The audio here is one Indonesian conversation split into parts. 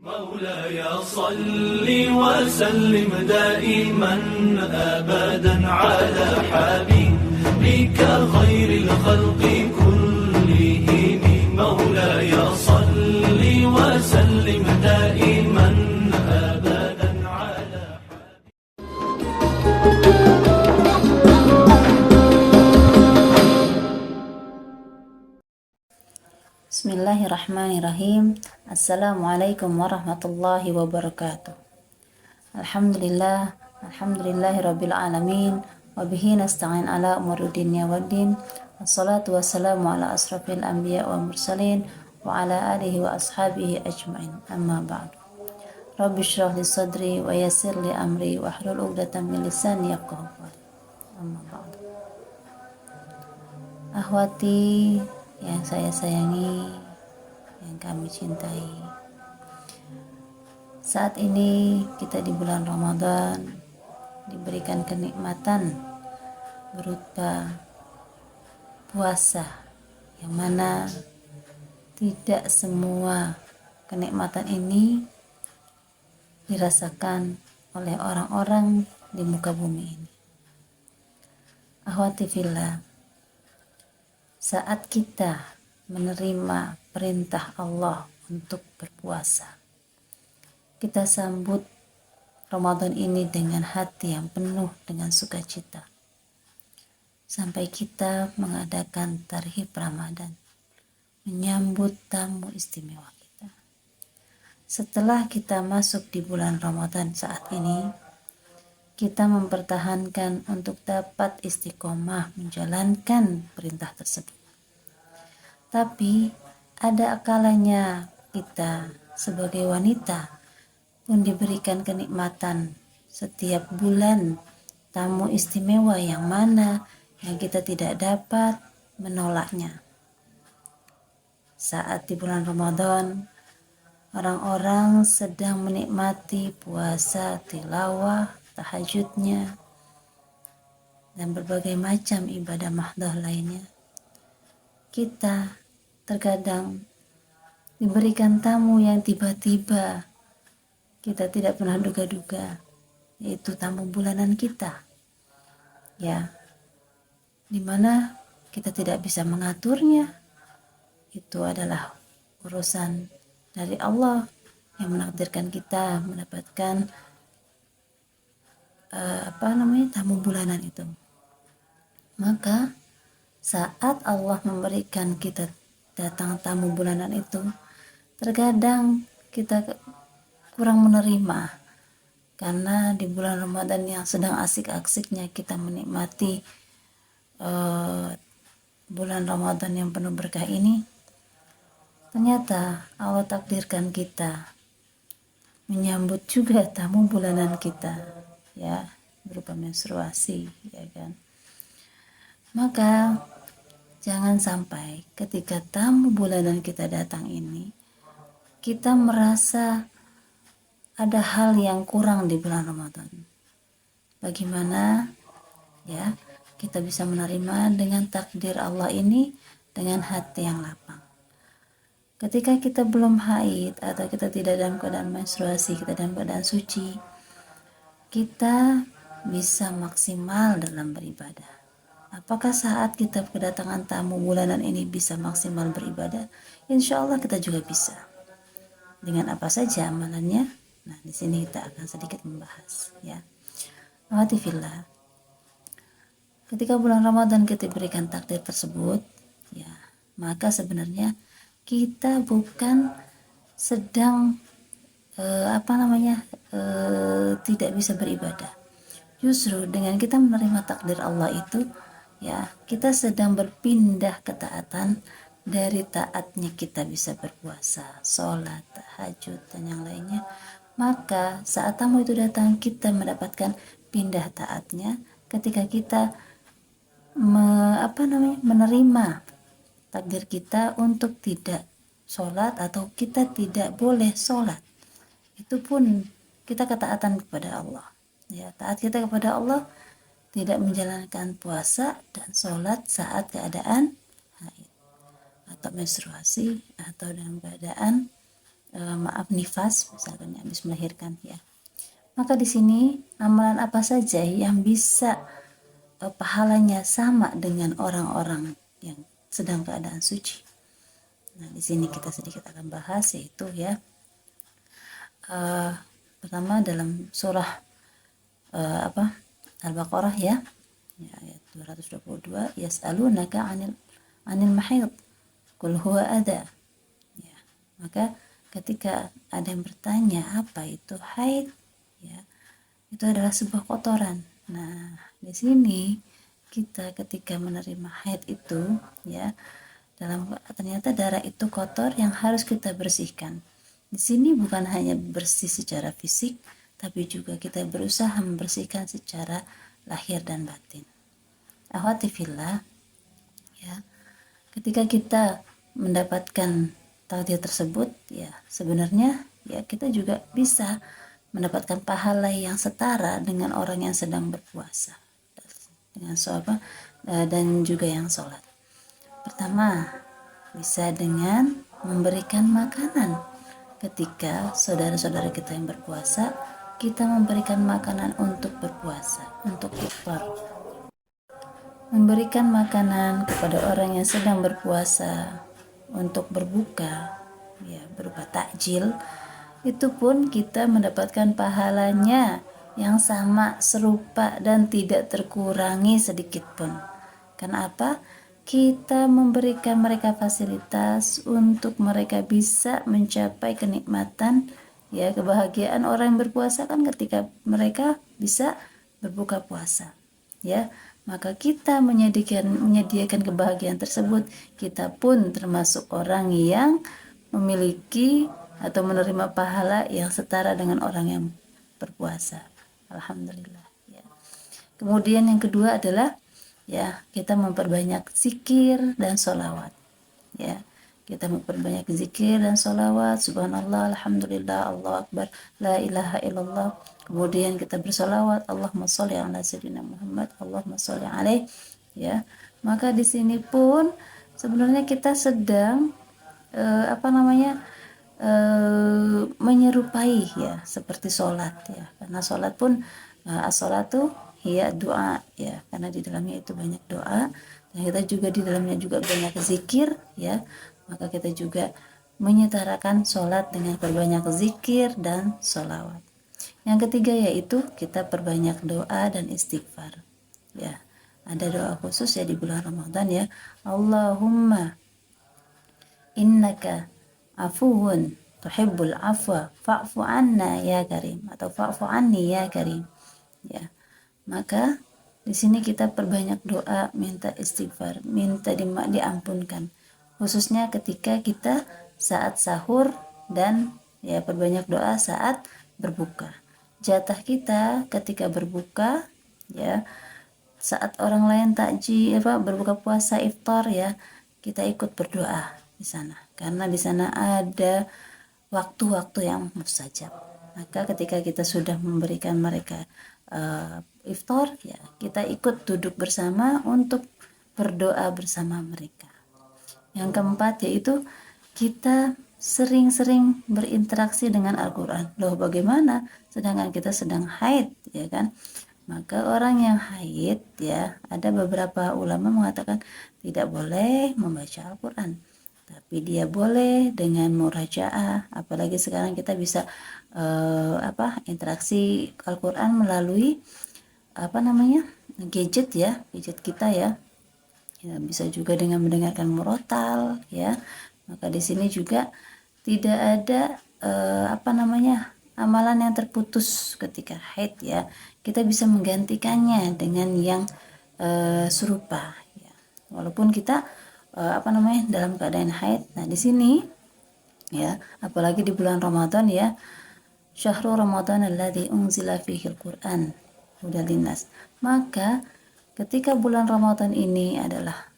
مولاي صل وسلم دائما أبدا على حبيبك خير الخلق كلهم. مولاي صل وسلم دائما أبدا على Bismillahirrahmanirrahim. Assalamualaikum warahmatullahi wabarakatuh. Alhamdulillahirabbil alamin wa bihi nasta'in ala umuri dunya waddin. Wassalatu wassalamu ala asrafil anbiya wa mursalin wa ala alihi wa ashabihi ajmain. Amma ba'du. Rabbi shrah li sadri wa yassir li amri wa hlul 'uqdatam min lisani yafqahu qawli. Amma ba'du. Ahwati yang saya sayangi, yang kami cintai, saat ini kita di bulan Ramadan diberikan kenikmatan berupa puasa, yang mana tidak semua kenikmatan ini dirasakan oleh orang-orang di muka bumi ini. Ahwati fillah, saat kita menerima perintah Allah untuk berpuasa, kita sambut Ramadan ini dengan hati yang penuh dengan sukacita, sampai kita mengadakan tarhib Ramadan, menyambut tamu istimewa kita. Setelah kita masuk di bulan Ramadan saat ini, kita mempertahankan untuk dapat istiqomah menjalankan perintah tersebut. Tapi ada kalanya kita sebagai wanita pun diberikan kenikmatan setiap bulan tamu istimewa, yang mana yang kita tidak dapat menolaknya. Saat di bulan Ramadan, orang-orang sedang menikmati puasa, tilawah, tahajudnya, dan berbagai macam ibadah mahdoh lainnya. Kita terkadang diberikan tamu yang tiba-tiba kita tidak pernah duga-duga, yaitu tamu bulanan kita, ya, dimana kita tidak bisa mengaturnya. Itu adalah urusan dari Allah yang menakdirkan kita mendapatkan tamu bulanan itu. Maka saat Allah memberikan kita datang tamu bulanan itu, terkadang kita kurang menerima, karena di bulan Ramadan yang sedang asik-asiknya kita menikmati bulan Ramadan yang penuh berkah ini, ternyata Allah takdirkan kita menyambut juga tamu bulanan kita, ya, berupa menstruasi, ya kan. Maka jangan sampai ketika tamu bulanan kita datang ini, kita merasa ada hal yang kurang di bulan Ramadan. Bagaimana ya kita bisa menerima dengan takdir Allah ini dengan hati yang lapang. Ketika kita belum haid atau kita tidak dalam keadaan menstruasi, kita dalam keadaan suci, kita bisa maksimal dalam beribadah. Apakah saat kita kedatangan tamu bulanan ini bisa maksimal beribadah? Insya Allah kita juga bisa. Dengan apa saja amalannya? Nah, di sini kita akan sedikit membahas, ya. Ahwati fillah, ketika bulan Ramadan kita berikan takdir tersebut, ya, maka sebenarnya kita bukan sedang tidak bisa beribadah. Justru dengan kita menerima takdir Allah itu, ya, kita sedang berpindah ketaatan dari taatnya kita bisa berpuasa, sholat, tahajud, dan yang lainnya. Maka saat tamu itu datang, kita mendapatkan pindah taatnya ketika kita menerima takdir kita untuk tidak sholat atau kita tidak boleh sholat. Itu pun kita ketaatan kepada Allah, ya. Taat kita kepada Allah, tidak menjalankan puasa dan sholat saat keadaan haid atau menstruasi atau dalam keadaan nifas misalkan habis melahirkan ya. Maka di sini amalan apa saja yang bisa pahalanya sama dengan orang-orang yang sedang keadaan suci. Nah, di sini kita sedikit akan bahas yaitu ya pertama dalam surah Al-Baqarah ya ayat 222 yas'alunaka 'anil mahid qul huwa adha. Ya, maka ketika ada yang bertanya apa itu haid, ya, itu adalah sebuah kotoran. Nah, di sini kita ketika menerima haid itu, ya, ternyata darah itu kotor yang harus kita bersihkan. Di sini bukan hanya bersih secara fisik, tapi juga kita berusaha membersihkan secara lahir dan batin. Akhwati fillah, ya, ketika kita mendapatkan takdir tersebut, ya sebenarnya ya kita juga bisa mendapatkan pahala yang setara dengan orang yang sedang berpuasa dengan sholat dan juga yang sholat. Pertama, bisa dengan memberikan makanan. Ketika saudara-saudara kita yang berpuasa, kita memberikan makanan untuk berpuasa, untuk iftar. Memberikan makanan kepada orang yang sedang berpuasa untuk berbuka, ya berupa takjil, itu pun kita mendapatkan pahalanya yang sama, serupa, dan tidak terkurangi sedikit pun. Kenapa? Kita memberikan mereka fasilitas untuk mereka bisa mencapai kenikmatan, ya kebahagiaan orang yang berpuasa kan ketika mereka bisa berbuka puasa, ya. Maka kita menyediakan kebahagiaan tersebut, kita pun termasuk orang yang memiliki atau menerima pahala yang setara dengan orang yang berpuasa. Alhamdulillah, ya. Kemudian yang kedua adalah ya kita memperbanyak zikir dan sholawat, ya. Kita memperbanyak zikir dan sholawat, subhanallah, alhamdulillah, Allahu akbar, la ilaha illallah. Kemudian kita bersolawat, Allahumma sholli ala sayyidina Muhammad, Allahumma sholli alaih, ya. Maka di sini pun sebenarnya kita sedang menyerupai ya seperti sholat, ya, karena sholat pun as-sholatu hiya doa, ya, karena di dalamnya itu banyak doa dan kita juga di dalamnya juga banyak zikir, ya. Maka kita juga menyetarakan sholat dengan perbanyak zikir dan sholawat. Yang ketiga yaitu kita perbanyak doa dan istighfar, ya. Ada doa khusus ya di bulan Ramadan, ya. Allahumma innaka afuwun tuhibbul afwa fa'fu anna ya karim, atau fa'fu anni ya karim, ya. Maka di sini kita perbanyak doa, minta istighfar, minta diampunkan, khususnya ketika kita saat sahur dan ya perbanyak doa saat berbuka. Jatah kita ketika berbuka, ya, saat orang lain berbuka puasa iftar, ya, kita ikut berdoa di sana karena di sana ada waktu-waktu yang mustajab. Maka ketika kita sudah memberikan mereka iftar, ya, kita ikut duduk bersama untuk berdoa bersama mereka. Yang keempat yaitu kita sering-sering berinteraksi dengan Al-Quran. Loh, bagaimana? Sedangkan kita sedang haid, ya kan? Maka orang yang haid, ya, ada beberapa ulama mengatakan tidak boleh membaca Al-Quran, tapi dia boleh dengan murajaah. Apalagi sekarang kita bisa interaksi Al-Quran melalui gadget, ya, gadget kita, ya. Ya, bisa juga dengan mendengarkan murotal, ya. Maka di sini juga tidak ada amalan yang terputus ketika haid, ya. Kita bisa menggantikannya dengan yang serupa, ya. Walaupun kita dalam keadaan haid. Nah, di sini, ya, apalagi di bulan Ramadan, ya, syahrul Ramadan alladzi unzila fihi al-Qur'an hudal linnas. Maka ketika bulan Ramadan ini adalah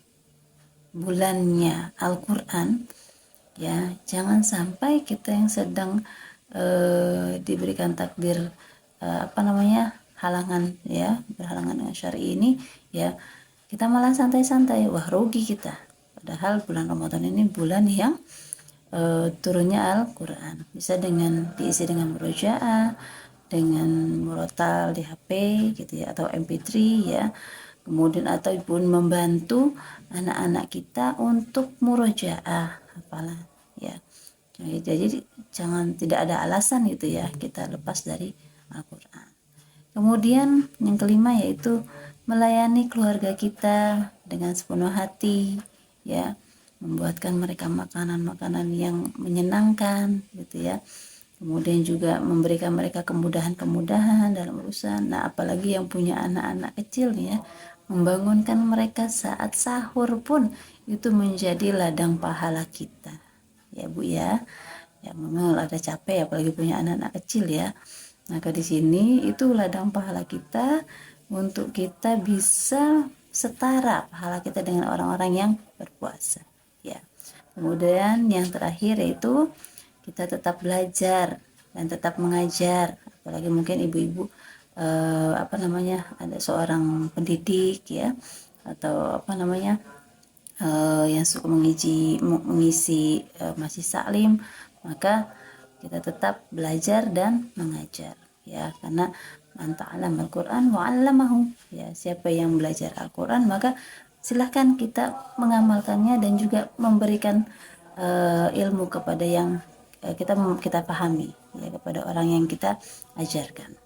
bulannya Al-Quran, ya, jangan sampai kita yang sedang diberikan takdir halangan, ya, berhalangan dengan syar'i ini, ya, kita malah santai-santai, wah rugi kita. Padahal bulan Ramadan ini bulan yang turunnya Al-Quran. Bisa diisi dengan murojaah, dengan murotal di HP gitu ya, atau MP3 ya. Kemudian ataupun membantu anak-anak kita untuk murojaah hafalan ya. Jadi jangan, tidak ada alasan gitu ya kita lepas dari Al-Quran. Kemudian yang kelima yaitu melayani keluarga kita dengan sepenuh hati ya, membuatkan mereka makanan-makanan yang menyenangkan gitu ya. Kemudian juga memberikan mereka kemudahan-kemudahan dalam urusan. Nah, apalagi yang punya anak-anak kecil nih ya, membangunkan mereka saat sahur pun itu menjadi ladang pahala kita. Ya Bu ya. Ya memang ada capek apalagi punya anak-anak kecil ya. Maka di sini itu ladang pahala kita untuk kita bisa setara pahala kita dengan orang-orang yang berpuasa ya. Kemudian yang terakhir yaitu kita tetap belajar dan tetap mengajar, apalagi mungkin ibu-ibu ada seorang pendidik ya, atau yang suka mengisi masjid taklim, maka kita tetap belajar dan mengajar ya, karena man ta'allama al-Qur'an wa 'allamahu ya, siapa yang belajar Al-Qur'an maka silahkan kita mengamalkannya dan juga memberikan ilmu kepada yang kita pahami ya, kepada orang yang kita ajarkan.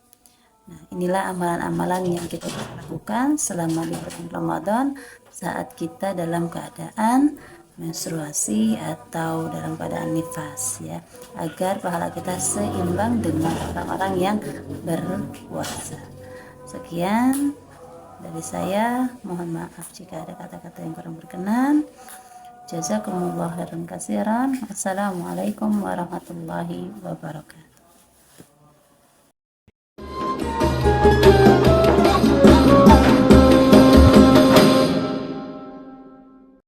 Nah, inilah amalan-amalan yang kita lakukan selama di bulan Ramadan saat kita dalam keadaan menstruasi atau dalam keadaan nifas ya, agar pahala kita seimbang dengan orang-orang yang berpuasa. Sekian dari saya, mohon maaf jika ada kata-kata yang kurang berkenan. Jazakumullah khairan katsiran. Assalamualaikum warahmatullahi wabarakatuh.